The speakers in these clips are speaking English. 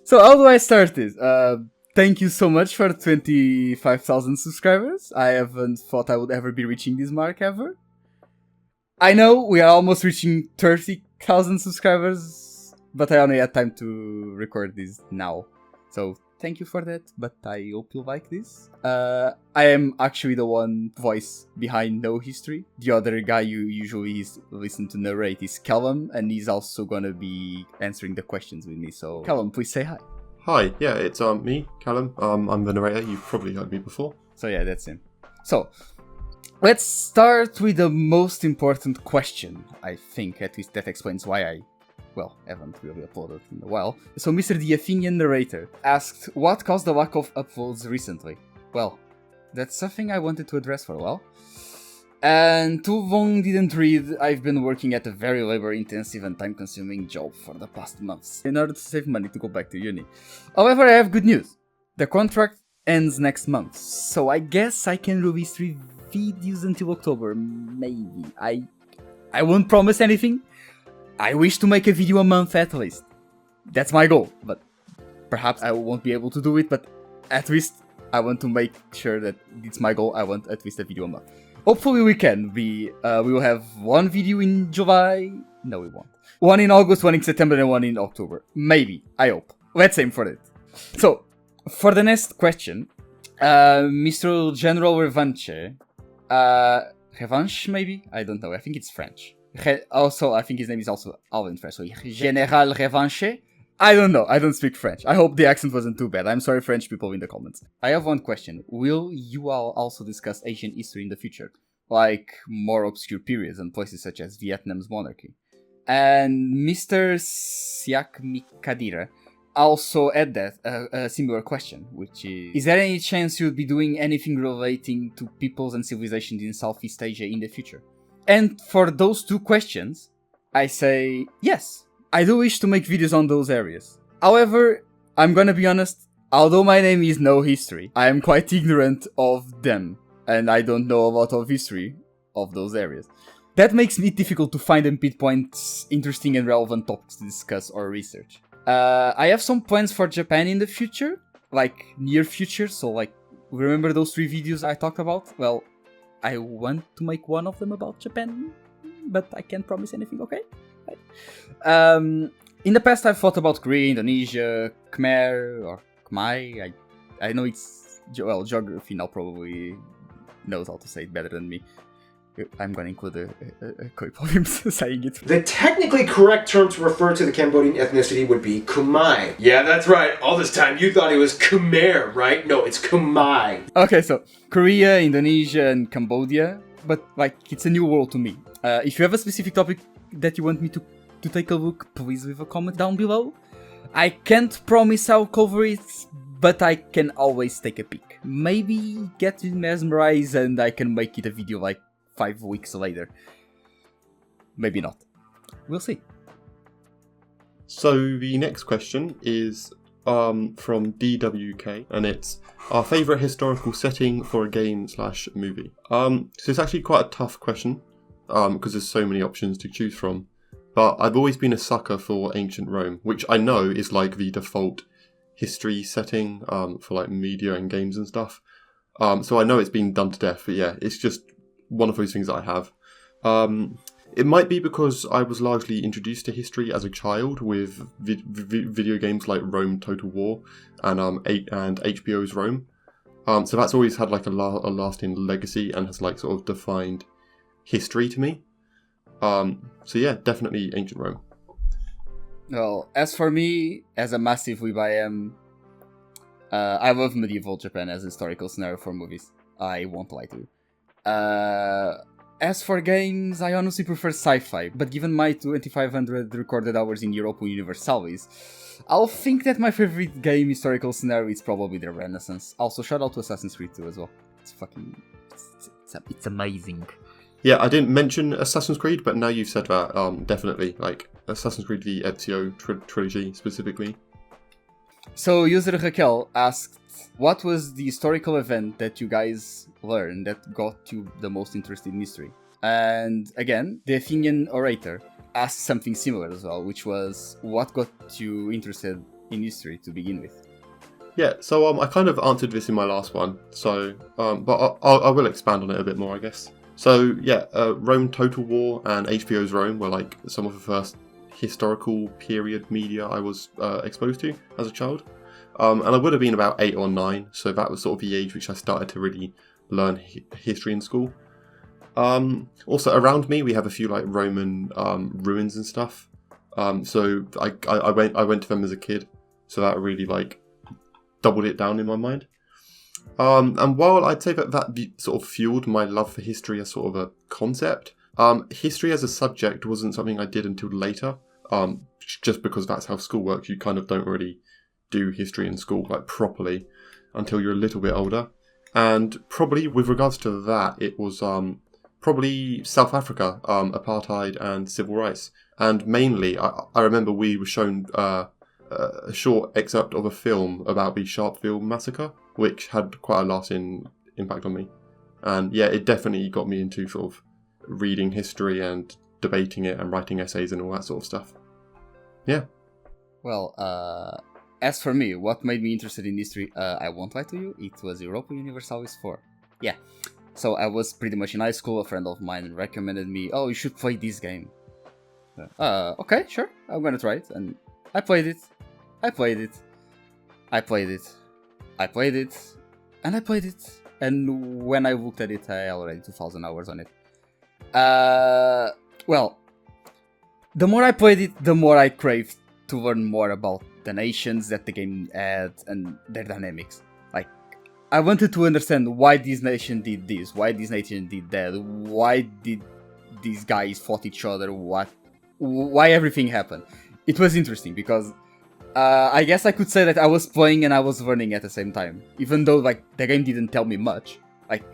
So how do I start this? Thank you so much for 25,000 subscribers. I haven't thought I would ever be reaching this mark ever. I know we are almost reaching 30,000 subscribers, but I only had time to record this now. So thank you for that, but I hope you like this. I am actually the one voice behind No History. The other guy you usually listen to narrate is Callum, and he's also gonna be answering the questions with me. So Callum, please say hi. Hi, yeah, it's me, Callum. I'm the narrator. You've probably heard me before. So yeah, that's him. So let's start with the most important question. I think at least that explains why I haven't really uploaded in a while. So Mr. The Athenian Narrator asked, what caused the lack of uploads recently? Well, that's something I wanted to address for a while. And too long didn't read, I've been working at a very labor-intensive and time-consuming job for the past months in order to save money to go back to uni. However, I have good news. The contract ends next month, so I guess I can release 3 videos until October, maybe. I won't promise anything. I wish to make a video a month at least. That's my goal, but perhaps I won't be able to do it, but at least I want to make sure that it's my goal. I want at least a video a month. Hopefully we can. We will have 1 video in July. No, we won't. 1 in August, 1 in September, and 1 in October. Maybe. I hope. Let's aim for it. So, for the next question, Mr. General Revanche. Revanche, maybe? I don't know. I think it's French. Also, I think his name is also in French. So, General Revanche. I don't know. I don't speak French. I hope the accent wasn't too bad. I'm sorry, French people in the comments. I have one question. Will you all also discuss Asian history in the future? Like more obscure periods and places such as Vietnam's monarchy? And Mr. Siak Mikadira also had a similar question, which is there any chance you'll be doing anything relating to peoples and civilizations in Southeast Asia in the future? And for those 2 questions, I say yes. I do wish to make videos on those areas. However, I'm gonna be honest, although my name is No History, I am quite ignorant of them, and I don't know a lot of history of those areas. That makes it difficult to find and pinpoint interesting and relevant topics to discuss or research. I have some plans for Japan in the future, like near future, so like, remember those 3 videos I talked about? Well, I want to make one of them about Japan, but I can't promise anything, okay? In the past I've thought about Korea, Indonesia, Khmer, or Khmer. I know it's, geography now probably knows how to say it better than me. I'm gonna include a clip of him saying it. The technically correct term to refer to the Cambodian ethnicity would be Khmer. Yeah, that's right. All this time you thought it was Khmer, right? No, it's Khmer. Okay, so Korea, Indonesia, and Cambodia. But like, it's a new world to me. If you have a specific topic that you want me to take a look, please leave a comment down below. I can't promise I'll cover it, but I can always take a peek. Maybe get mesmerized and I can make it a video like 5 weeks later. Maybe not. We'll see. So the next question is from DWK, and it's our favourite historical setting for a game/movie. So it's actually quite a tough question, because there's so many options to choose from. But I've always been a sucker for ancient Rome, which I know is like the default history setting for like media and games and stuff. So I know it's been done to death, but yeah, it's just one of those things that I have. It might be because I was largely introduced to history as a child with video games like Rome Total War and HBO's Rome. So that's always had like a lasting legacy and has like sort of defined history to me. So yeah, definitely ancient Rome. Well, as for me, as a massive weeb I am, I love medieval Japan as a historical scenario for movies. I won't lie to you. As for games, I honestly prefer sci-fi, but given my 2500 recorded hours in Europa Universalis, I'll think that my favorite game historical scenario is probably the Renaissance. Also, shout out to Assassin's Creed 2 as well. It's amazing. Yeah, I didn't mention Assassin's Creed, but now you've said that, definitely, like, Assassin's Creed the Ezio trilogy specifically. So, user Raquel asked, what was the historical event that you guys learned that got you the most interested in history? And again, the Athenian orator asked something similar as well, which was, what got you interested in history to begin with? Yeah, so I kind of answered this in my last one, so but I will expand on it a bit more, I guess. So yeah, Rome Total War and HBO's Rome were like some of the first historical period media I was exposed to as a child, and I would have been about 8 or 9, so that was sort of the age which I started to really learn history in school. Also around me we have a few like Roman ruins and stuff, so I went to them as a kid, so that really like doubled it down in my mind. And while I'd say that sort of fueled my love for history as sort of a concept, history as a subject wasn't something I did until later. Just because that's how school works, you kind of don't really do history in school like properly until you're a little bit older. And probably with regards to that, it was probably South Africa, apartheid and civil rights. And mainly, I remember we were shown a short excerpt of a film about the Sharpeville massacre, which had quite a lasting impact on me. And yeah, it definitely got me into sort of reading history and debating it and writing essays and all that sort of stuff. Yeah. Well, as for me, what made me interested in history, I won't lie to you, it was Europa Universalis 4. Yeah. So I was pretty much in high school, a friend of mine recommended me, oh, you should play this game. Okay, sure, I'm gonna try it. And I played it. And when I looked at it, I had already 2,000 hours on it. Well, the more I played it, the more I craved to learn more about the nations that the game had and their dynamics. Like, I wanted to understand why this nation did this, why this nation did that, why did these guys fought each other, why everything happened. It was interesting because I guess I could say that I was playing and I was learning at the same time. Even though, like, the game didn't tell me much. Like,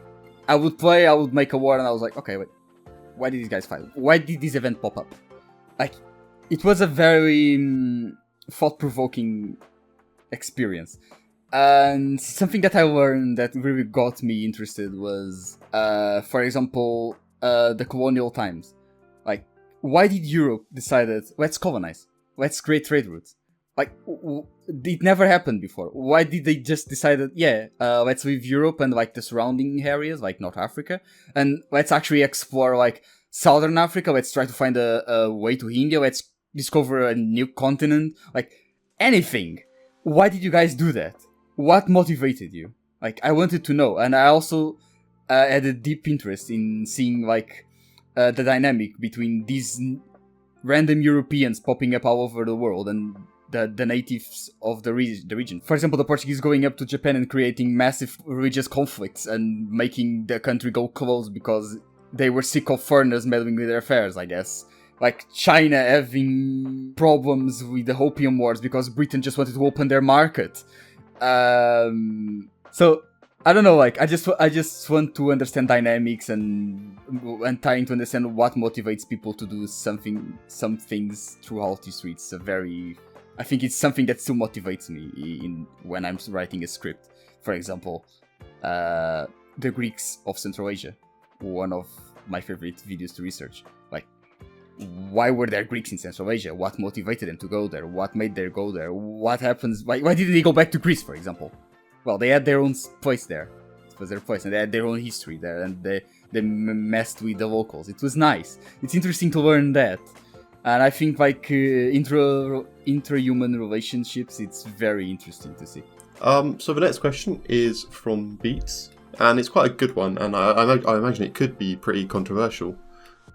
I would play, I would make a war, and I was like, okay, wait, why did these guys fight? Why did this event pop up? Like, it was a very thought-provoking experience. And something that I learned that really got me interested was, for example, the colonial times. Like, why did Europe decided, let's colonize, let's create trade routes? Like, it never happened before. Why did they just decided, let's leave Europe and, like, the surrounding areas, like North Africa, and let's actually explore, like, Southern Africa, let's try to find a way to India, let's discover a new continent, like, anything. Why did you guys do that? What motivated you? Like, I wanted to know, and I also had a deep interest in seeing, like, the dynamic between these random Europeans popping up all over the world and the natives of the region. For example, the Portuguese going up to Japan and creating massive religious conflicts and making the country go closed because they were sick of foreigners meddling with their affairs, I guess. Like China having problems with the opium wars because Britain just wanted to open their market. So I don't know, like I just want to understand dynamics and trying to understand what motivates people to do some things throughout history. I think it's something that still motivates me when I'm writing a script. For example, the Greeks of Central Asia, one of my favorite videos to research. Like, why were there Greeks in Central Asia? What motivated them to go there? What made them go there? What happens? Why didn't they go back to Greece, for example? Well, they had their own place there. It was their place, and they had their own history there, and they messed with the locals. It was nice. It's interesting to learn that. And I think, like, intra-human relationships, it's very interesting to see. So the next question is from Beats, and it's quite a good one, and I imagine it could be pretty controversial.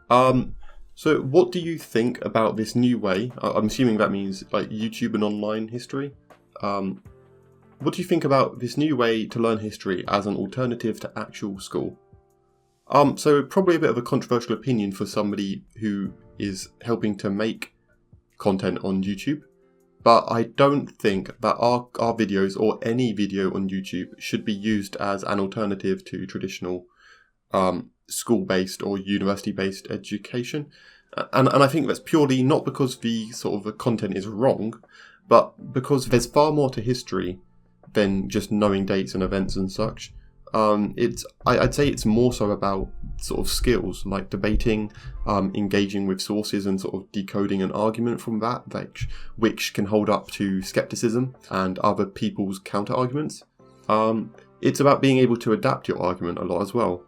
So what do you think about this new way? I'm assuming that means, like, YouTube and online history. What do you think about this new way to learn history as an alternative to actual school? So probably a bit of a controversial opinion for somebody who is helping to make content on YouTube, but I don't think that our videos or any video on YouTube should be used as an alternative to traditional school-based or university-based education. And I think that's purely not because the sort of the content is wrong, but because there's far more to history than just knowing dates and events and such. I'd say it's more so about sort of skills like debating, engaging with sources and sort of decoding an argument from that, which can hold up to skepticism and other people's counter arguments. It's about being able to adapt your argument a lot as well,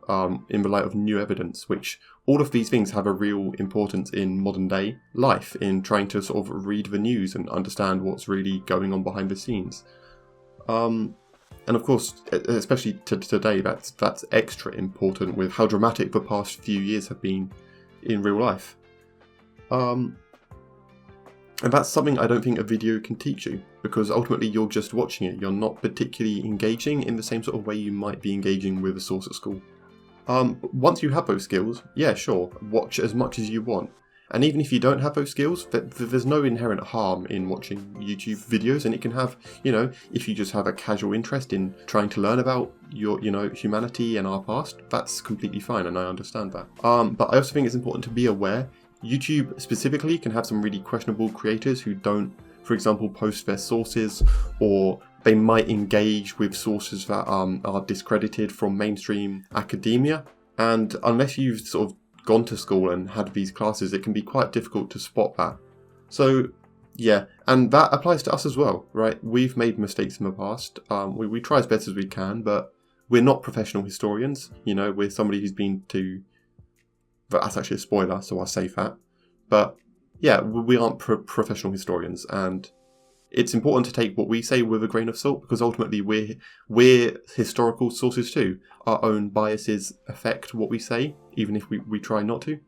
in the light of new evidence, which all of these things have a real importance in modern day life, in trying to sort of read the news and understand what's really going on behind the scenes. And of course, especially today, that's extra important with how dramatic the past few years have been in real life. And that's something I don't think a video can teach you, because ultimately you're just watching it. You're not particularly engaging in the same sort of way you might be engaging with a source at school. Once you have those skills, yeah, sure, watch as much as you want. And even if you don't have those skills, there's no inherent harm in watching YouTube videos, and it can have, if you just have a casual interest in trying to learn about your, humanity and our past, that's completely fine, and I understand that. But I also think it's important to be aware. YouTube specifically can have some really questionable creators who don't, for example, post their sources, or they might engage with sources that are discredited from mainstream academia. And unless you've sort of gone to school and had these classes, it can be quite difficult to spot that. So yeah, and that applies to us as well, right? We've made mistakes in the past. We try as best as we can, but we're not professional historians. We're somebody who's been to... That's actually a spoiler, so I'll save that. But yeah, we aren't professional historians, and it's important to take what we say with a grain of salt, because ultimately we're historical sources too. Our own biases affect what we say, even if we try not to.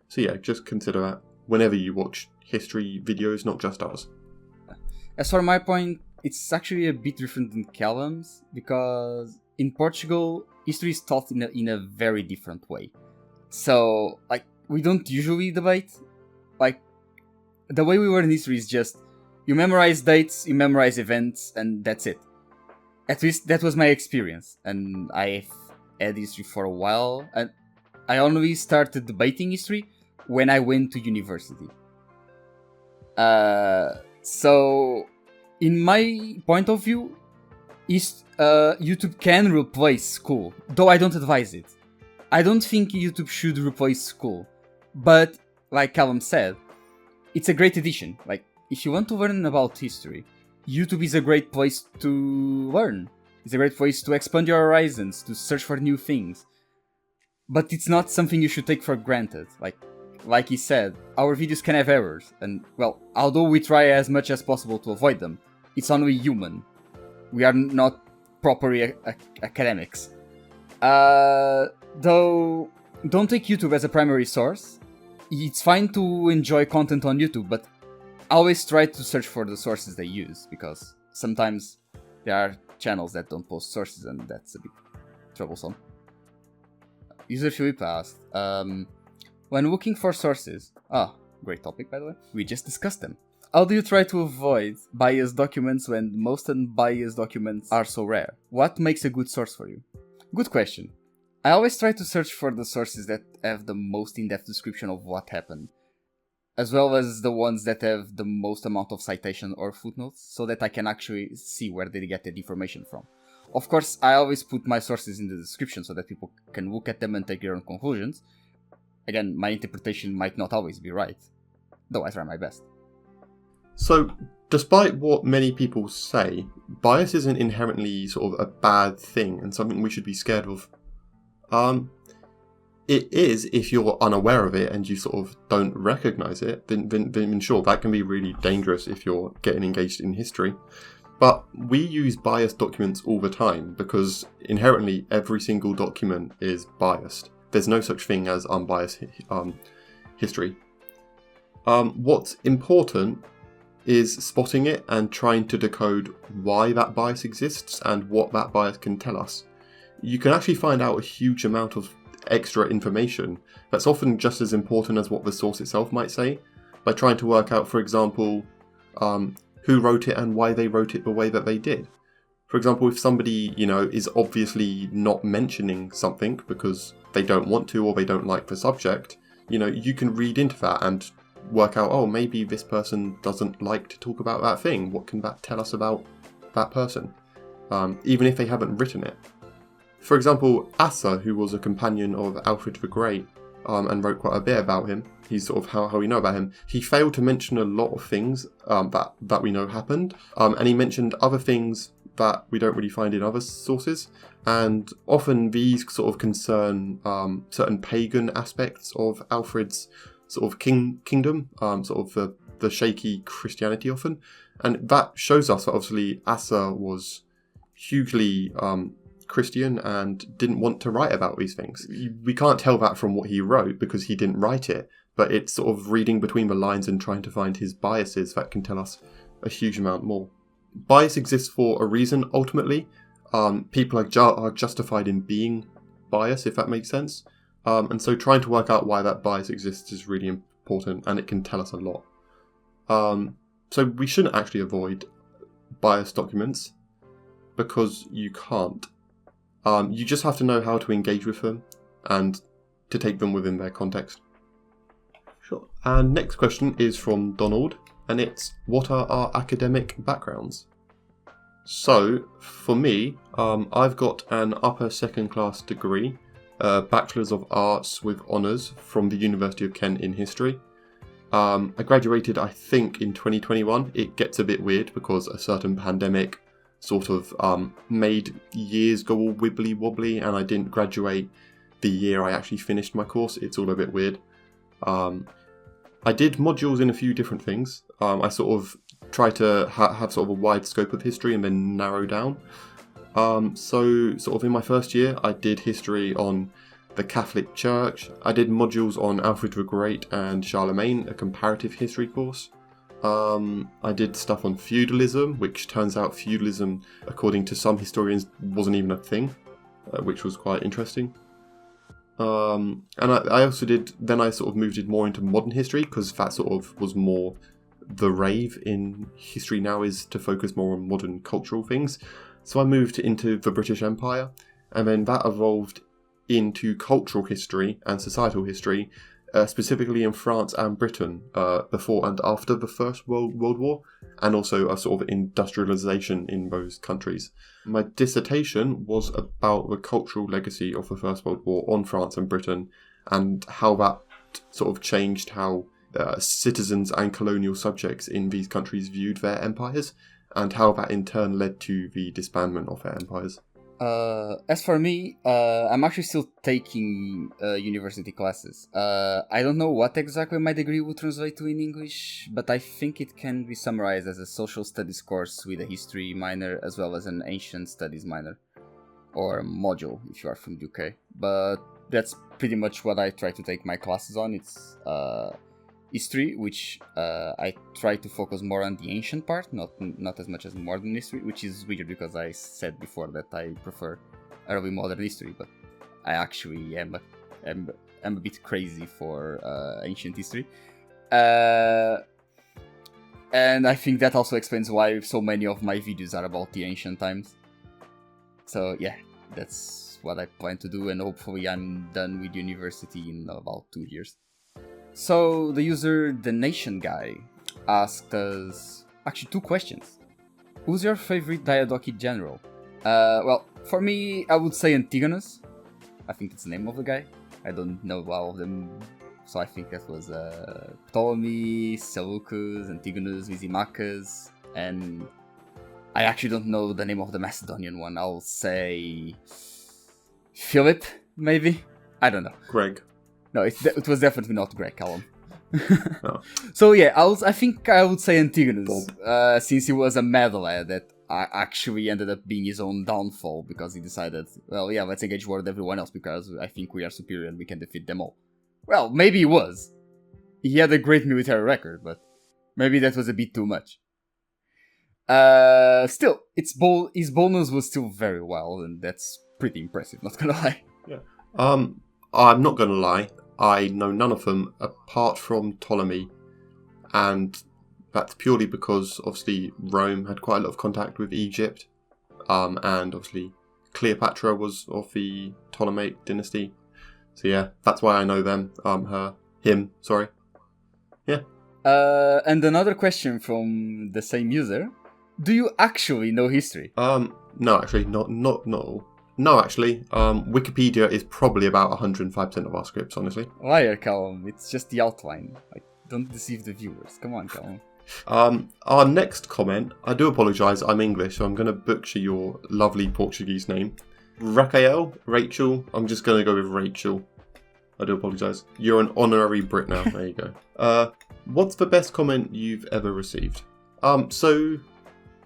So yeah, just consider that whenever you watch history videos, not just ours. As for my point, it's actually a bit different than Callum's, because in Portugal, history is taught in a very different way. So, we don't usually debate. The way we learn history is just, you memorize dates, you memorize events, and that's it. At least that was my experience, and I've had history for a while, and I only started debating history when I went to university. So, in my point of view, YouTube can replace school, though I don't advise it. I don't think YouTube should replace school, but like Callum said, it's a great addition. If you want to learn about history, YouTube is a great place to learn. It's a great place to expand your horizons, to search for new things. But it's not something you should take for granted. Like he said, our videos can have errors, and although we try as much as possible to avoid them, it's only human. We are not proper academics. Though, don't take YouTube as a primary source. It's fine to enjoy content on YouTube, but always try to search for the sources they use, because sometimes there are channels that don't post sources, and that's a bit troublesome. User Philip asked, when looking for sources... great topic, by the way. We just discussed them. How do you try to avoid biased documents when most unbiased documents are so rare? What makes a good source for you? Good question. I always try to search for the sources that have the most in-depth description of what happened, as well as the ones that have the most amount of citation or footnotes, so that I can actually see where they get that information from. Of course, I always put my sources in the description so that people can look at them and take their own conclusions. Again, my interpretation might not always be right, though I try my best. So, despite what many people say, bias isn't inherently sort of a bad thing and something we should be scared of. It is if you're unaware of it and you sort of don't recognize it, then sure, that can be really dangerous if you're getting engaged in history. But we use biased documents all the time because inherently every single document is biased. There's no such thing as unbiased history. What's important is spotting it and trying to decode why that bias exists and what that bias can tell us. You can actually find out a huge amount of extra information that's often just as important as what the source itself might say, by trying to work out, for example, who wrote it and why they wrote it the way that they did. For example, if somebody, is obviously not mentioning something because they don't want to or they don't like the subject, you can read into that and work out, maybe this person doesn't like to talk about that thing. What can that tell us about that person? Even if they haven't written it. For example, Asa, who was a companion of Alfred the Great, and wrote quite a bit about him. He's sort of how we know about him. He failed to mention a lot of things that we know happened, and he mentioned other things that we don't really find in other sources. And often these sort of concern certain pagan aspects of Alfred's sort of kingdom, sort of the shaky Christianity often. And that shows us that obviously Asa was hugely Christian and didn't want to write about these things. We can't tell that from what he wrote because he didn't write it, but it's sort of reading between the lines and trying to find his biases that can tell us a huge amount more. Bias exists for a reason, ultimately. People are justified in being biased, if that makes sense. And so trying to work out why that bias exists is really important, and it can tell us a lot. So we shouldn't actually avoid biased documents, because you can't. You just have to know how to engage with them and to take them within their context. Sure. And next question is from Donald, and it's, what are our academic backgrounds? So, for me, I've got an upper second class degree, Bachelor's of Arts with Honours from the University of Kent in History. I graduated, I think, in 2021. It gets a bit weird because a certain pandemic sort of made years go all wibbly wobbly, and I didn't graduate the year I actually finished my course. It's all a bit weird. I did modules in a few different things. I sort of try to have sort of a wide scope of history and then narrow down. So sort of in my first year, I did history on the Catholic Church. I did modules on Alfred the Great and Charlemagne, a comparative history course. I did stuff on feudalism, which turns out feudalism, according to some historians, wasn't even a thing, which was quite interesting. And I also did, then I sort of moved it more into modern history, because that sort of was more the rave in history now, is to focus more on modern cultural things. So I moved into the British Empire, and then that evolved into cultural history and societal history, specifically in France and Britain, before and after the First World War, and also a sort of industrialization in those countries. My dissertation was about the cultural legacy of the First World War on France and Britain, and how that sort of changed how citizens and colonial subjects in these countries viewed their empires, and how that in turn led to the disbandment of their empires. As for me, I'm actually still taking university classes. I don't know what exactly my degree will translate to in English, but I think it can be summarized as a social studies course with a history minor as well as an ancient studies minor, or module if you are from UK. But that's pretty much what I try to take my classes on. It's history, which I try to focus more on the ancient part, not as much as modern history, which is weird because I said before that I prefer early modern history, but I actually am a bit crazy for ancient history. And I think that also explains why so many of my videos are about the ancient times. So yeah, that's what I plan to do, and hopefully I'm done with university in about 2 years. So the user The Nation Guy asked us actually 2 questions. Who's your favorite Diadochi general? Well, for me, I would say Antigonus. I think it's the name of the guy. I don't know all of them, so I think that was Ptolemy, Seleucus, Antigonus, Lysimachus, and I actually don't know the name of the Macedonian one. I'll say Philip, maybe? I don't know. Greg. No, it was definitely not Greg, Callum. Oh. So yeah, I think I would say Antigonus, since he was a mad lad that actually ended up being his own downfall, because he decided, well, yeah, let's engage war with everyone else because I think we are superior and we can defeat them all. Well, maybe he was. He had a great military record, but maybe that was a bit too much. Still, his bonus was still very wild, and that's pretty impressive, not gonna lie. Yeah. I'm not gonna lie, I know none of them apart from Ptolemy, and that's purely because obviously Rome had quite a lot of contact with Egypt, and obviously Cleopatra was of the Ptolemaic dynasty. So yeah, that's why I know them. Him, sorry. Yeah. And another question from the same user: do you actually know history? No, actually, not all. No, actually, Wikipedia is probably about 105% of our scripts, honestly. Liar, Callum. It's just the outline. Like, don't deceive the viewers. Come on, Callum. Our next comment, I do apologise, I'm English, so I'm going to butcher your lovely Portuguese name. Rachel, I'm just going to go with Rachel. I do apologise. You're an honorary Brit now, there you go. What's the best comment you've ever received? So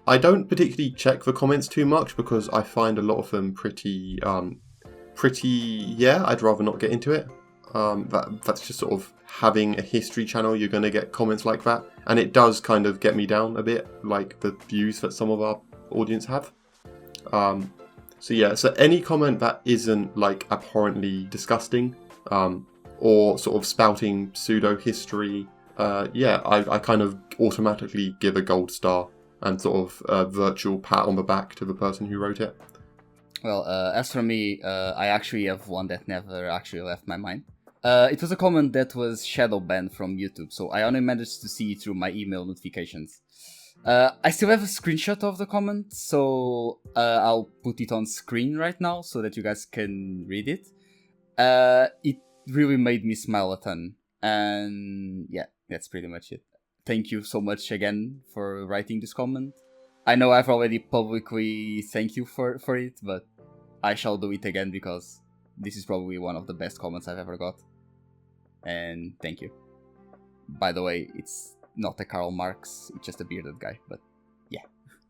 I don't particularly check the comments too much because I find a lot of them pretty, I'd rather not get into it. That's just sort of having a history channel, you're going to get comments like that. And it does kind of get me down a bit, like the views that some of our audience have. So any comment that isn't like abhorrently disgusting, or sort of spouting pseudo history, I kind of automatically give a gold star and sort of a virtual pat on the back to the person who wrote it. Well, as for me, I actually have one that never actually left my mind. It was a comment that was shadow banned from YouTube, so I only managed to see it through my email notifications. I still have a screenshot of the comment, so I'll put it on screen right now so that you guys can read it. It really made me smile a ton, and yeah, that's pretty much it. Thank you so much again for writing this comment. I know I've already publicly thanked you for it, but I shall do it again because this is probably one of the best comments I've ever got. And thank you. By the way, it's not a Karl Marx, it's just a bearded guy, but yeah.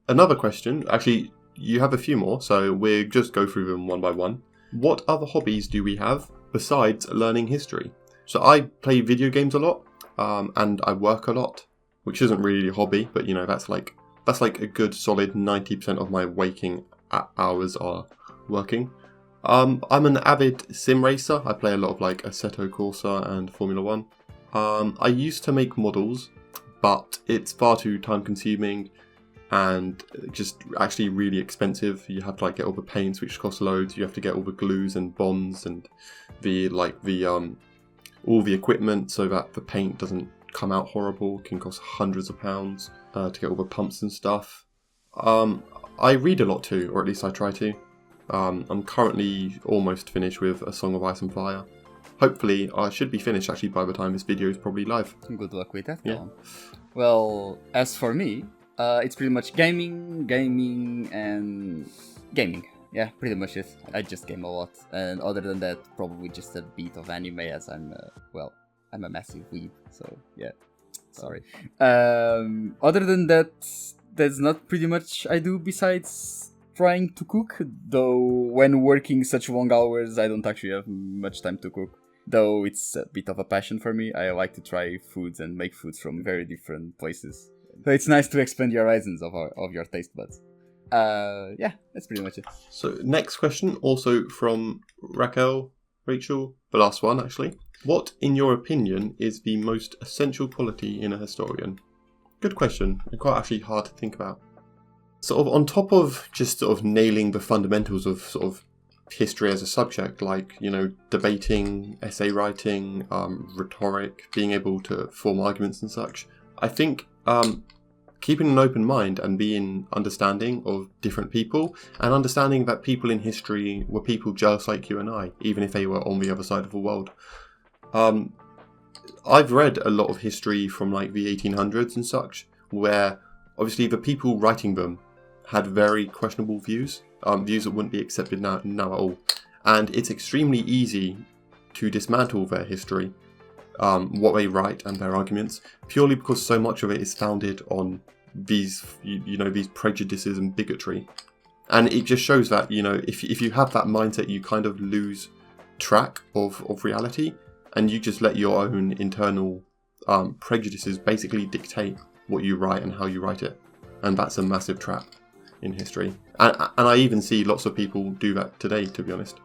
Another question, actually, you have a few more, so we'll just go through them one by one. What other hobbies do we have besides learning history? So I play video games a lot, and I work a lot, which isn't really a hobby, but you know, that's like a good solid 90% of my waking hours are working. I'm an avid sim racer. I play a lot of like Assetto Corsa and Formula 1. I used to make models, but it's far too time consuming and just actually really expensive. You have to like get all the paints, which cost loads. You have to get all the glues and bonds and all the equipment so that the paint doesn't come out horrible. It can cost hundreds of pounds to get all the pumps and stuff. I read a lot too, or at least I try to. I'm currently almost finished with A Song of Ice and Fire. Hopefully, I should be finished actually by the time this video is probably live. Good luck with that. Yeah. Well, as for me, it's pretty much gaming. Yeah, pretty much it. I just game a lot. And other than that, probably just a bit of anime as I'm a massive weeb. So, yeah. Sorry. Other than that, that's not pretty much I do besides trying to cook, though when working such long hours I don't actually have much time to cook, though it's a bit of a passion for me. I like to try foods and make foods from very different places, so it's nice to expand your horizons of your taste buds. Yeah, that's pretty much it. So next question, also from Rachel, the last one actually. What, in your opinion, is the most essential quality in a historian? Good question, and quite actually hard to think about. Sort of on top of just sort of nailing the fundamentals of sort of history as a subject, like, you know, debating, essay writing, rhetoric, being able to form arguments and such, I think keeping an open mind and being understanding of different people and understanding that people in history were people just like you and I, even if they were on the other side of the world. I've read a lot of history from like the 1800s and such, where obviously the people writing them had very questionable views, views that wouldn't be accepted now at all. And it's extremely easy to dismantle their history, what they write and their arguments, purely because so much of it is founded on these, these prejudices and bigotry. And it just shows that, if you have that mindset, you kind of lose track of reality, and you just let your own internal prejudices basically dictate what you write and how you write it. And that's a massive trap in history. And I even see lots of people do that today, to be honest.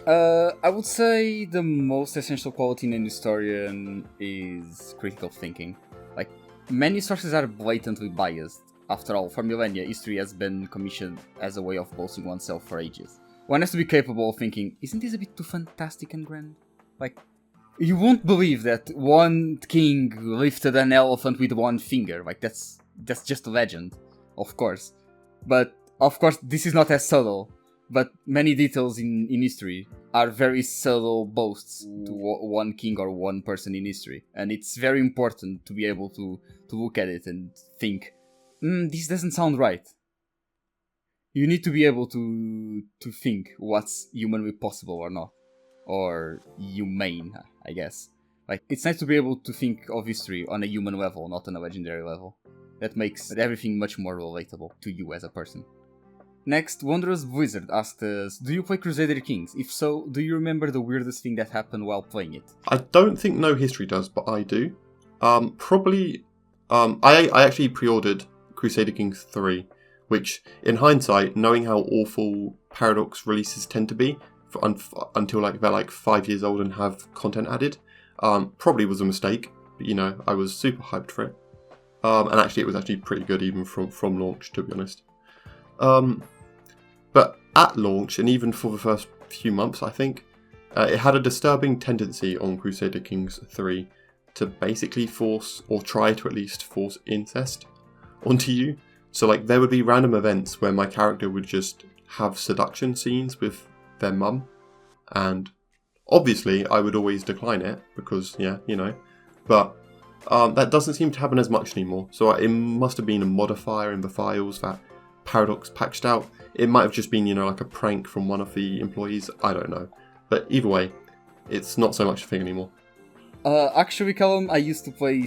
I would say the most essential quality in an historian is critical thinking. Like, many sources are blatantly biased. After all, for millennia, history has been commissioned as a way of boasting oneself for ages. One has to be capable of thinking, isn't this a bit too fantastic and grand? Like, you won't believe that one king lifted an elephant with one finger. Like, that's just a legend, of course. But, of course, this is not as subtle. But many details in history are very subtle boasts to one king or one person in history. And it's very important to be able to look at it and think, this doesn't sound right. You need to be able to think what's humanly possible or not. Or humane, I guess. Like, it's nice to be able to think of history on a human level, not on a legendary level. That makes everything much more relatable to you as a person. Next, Wondrous Blizzard asked us, do you play Crusader Kings? If so, do you remember the weirdest thing that happened while playing it? I don't think No History does, but I do. Probably, I actually pre-ordered Crusader Kings 3, which, in hindsight, knowing how awful Paradox releases tend to be, until like they're like 5 years old and have content added, probably was a mistake. But, you know, I was super hyped for it. And actually, it was actually pretty good even from launch, to be honest. But at launch, and even for the first few months, I think, it had a disturbing tendency on Crusader Kings 3 to basically force, or try to at least force, incest onto you. So like there would be random events where my character would just have seduction scenes with their mum, and obviously I would always decline it because, yeah, you know, but that doesn't seem to happen as much anymore. So it must have been a modifier in the files that Paradox patched out. It might have just been, you know, like a prank from one of the employees. I don't know. But either way, it's not so much a thing anymore. Actually, Callum, I used to play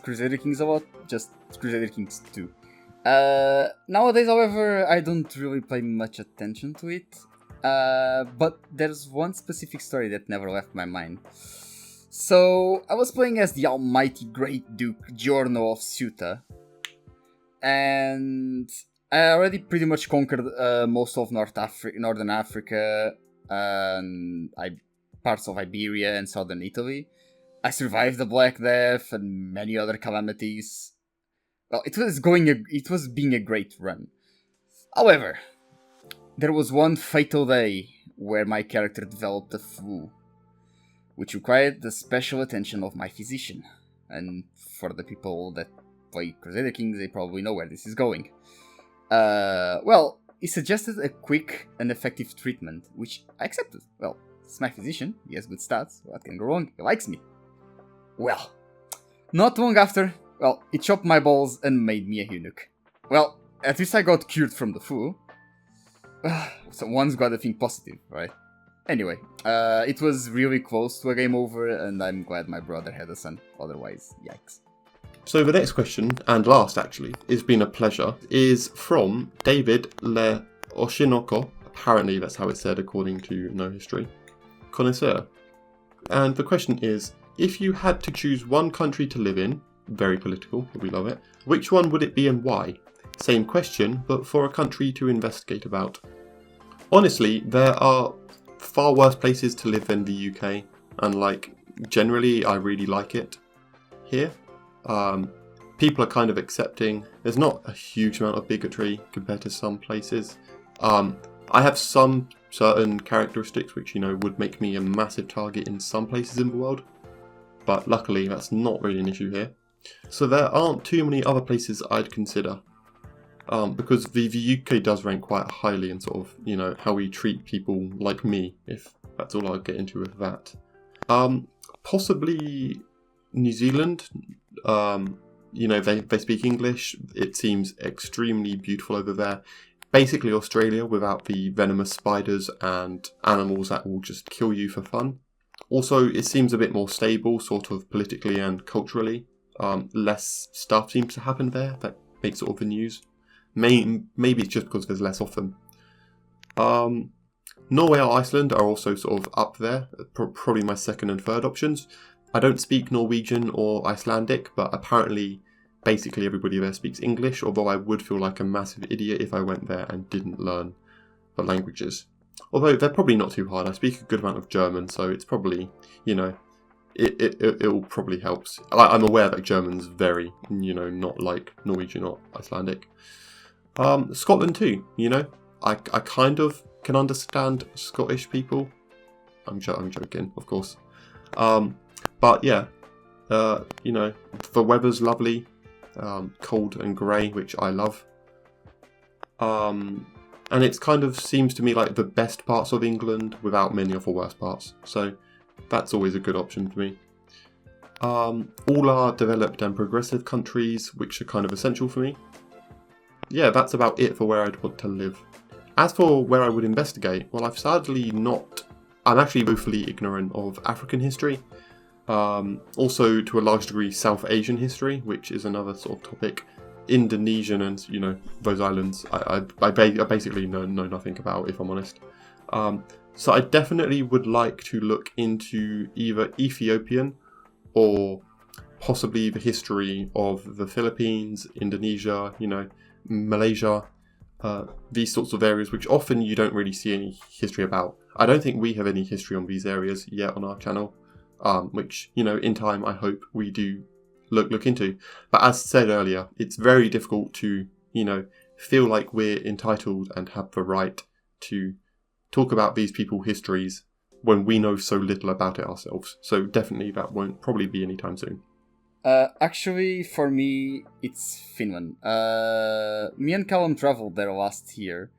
Crusader Kings a lot, just Crusader Kings 2. Nowadays, however, I don't really pay much attention to it. But there's one specific story that never left my mind. So, I was playing as the almighty Great Duke Giorno of Ceuta. And I already pretty much conquered most of Northern Africa, and parts of Iberia and southern Italy. I survived the Black Death and many other calamities. Well, it was being a great run. However, there was one fatal day where my character developed a flu, which required the special attention of my physician. And for the people that play Crusader Kings, they probably know where this is going. Well, he suggested a quick and effective treatment, which I accepted. Well, it's my physician, he has good stats, what can go wrong? He likes me. Well, not long after, well, he chopped my balls and made me a eunuch. Well, at least I got cured from the flu. So one's gotta think positive, right? Anyway, it was really close to a game over, and I'm glad my brother had a son. Otherwise, yikes. So the next question, and last actually, it's been a pleasure, is from David Le Oshinoko. Apparently that's how it's said according to No History. Connoisseur. And the question is, if you had to choose one country to live in, very political, we love it, which one would it be and why? Same question, but for a country to investigate about. Honestly, there are far worse places to live than the UK, and like, generally I really like it here. People are kind of accepting. There's not a huge amount of bigotry compared to some places. I have some certain characteristics which, you know, would make me a massive target in some places in the world, but luckily that's not really an issue here. So there aren't too many other places I'd consider, because the UK does rank quite highly in sort of, you know, how we treat people like me, if that's all I'll get into with that. Possibly New Zealand. You know, they speak English. It seems extremely beautiful over there. Basically Australia without the venomous spiders and animals that will just kill you for fun. Also, it seems a bit more stable, sort of politically and culturally. Less stuff seems to happen there that makes sort of the news. Maybe it's just because there's less of them. Norway or Iceland are also sort of up there, probably my second and third options. I don't speak Norwegian or Icelandic, but apparently basically everybody there speaks English, although I would feel like a massive idiot if I went there and didn't learn the languages. Although they're probably not too hard. I speak a good amount of German, so it's probably, you know, it'll probably help. I'm aware that German's very, you know, not like Norwegian or Icelandic. Scotland too, you know. I kind of can understand Scottish people. I'm joking, of course. But yeah, you know, the weather's lovely, cold and grey, which I love. And it kind of seems to me like the best parts of England without many of the worst parts. So that's always a good option for me. All are developed and progressive countries, which are kind of essential for me. Yeah, that's about it for where I'd want to live. As for where I would investigate, well, I'm actually woefully ignorant of African history. Also, to a large degree, South Asian history, which is another sort of topic. Indonesian and, those islands, I basically know nothing about, if I'm honest. So I definitely would like to look into either Ethiopian or possibly the history of the Philippines, Indonesia, Malaysia, these sorts of areas which often you don't really see any history about. I don't think we have any history on these areas yet on our channel, which, in time I hope we do look into. But as said earlier, it's very difficult to, feel like we're entitled and have the right to talk about these people's histories when we know so little about it ourselves. So definitely that won't probably be anytime soon. Actually, for me, it's Finland. Me and Callum traveled there last year,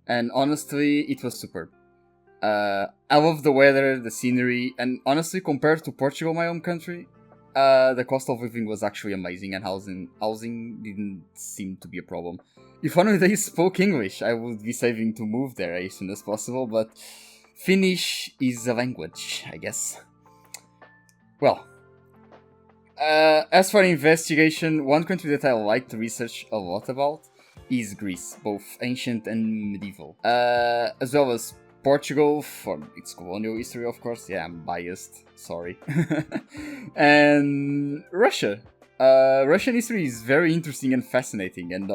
and honestly, it was superb. I love the weather, the scenery, and honestly, compared to Portugal, my home country, the cost of living was actually amazing, and housing didn't seem to be a problem. If only they spoke English, I would be saving to move there as soon as possible, but Finnish is a language, I guess. Well, as for investigation, one country that I like to research a lot about is Greece, both ancient and medieval, as well as Portugal for its colonial history, of course. Yeah, I'm biased, sorry. And Russia. Russian history is very interesting and fascinating, and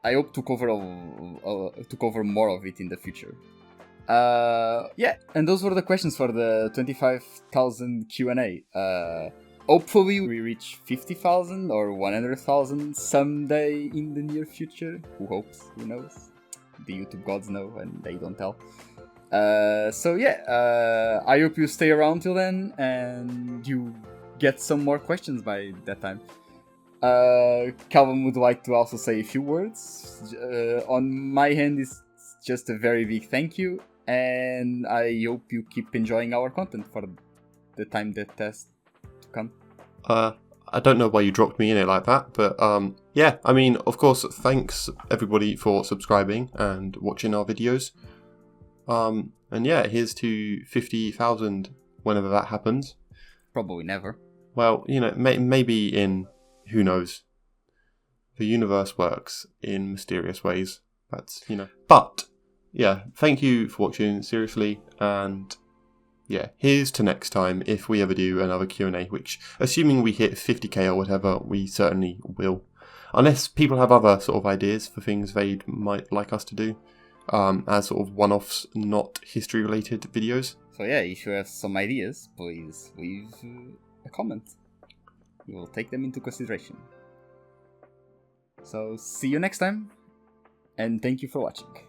I hope to cover more of it in the future. Yeah, and those were the questions for the 25,000 Q&A. Hopefully we reach 50,000 or 100,000 someday in the near future. Who hopes? Who knows? The YouTube gods know and they don't tell. So yeah, I hope you stay around till then and you get some more questions by that time. Calvin would like to also say a few words. On my hand, it's just a very big thank you, and I hope you keep enjoying our content for the time that has to come. I don't know why you dropped me in it like that, but yeah, I mean, of course, thanks everybody for subscribing and watching our videos. And yeah, here's to 50,000 whenever that happens. Probably never. Well, maybe in, who knows. The universe works in mysterious ways. That's, But, yeah, thank you for watching, seriously, and yeah, here's to next time if we ever do another Q&A, which, assuming we hit 50k or whatever, we certainly will. Unless people have other sort of ideas for things they might like us to do, as sort of one-offs, not history-related videos. So yeah, if you have some ideas, please leave a comment. We will take them into consideration. So see you next time, and thank you for watching.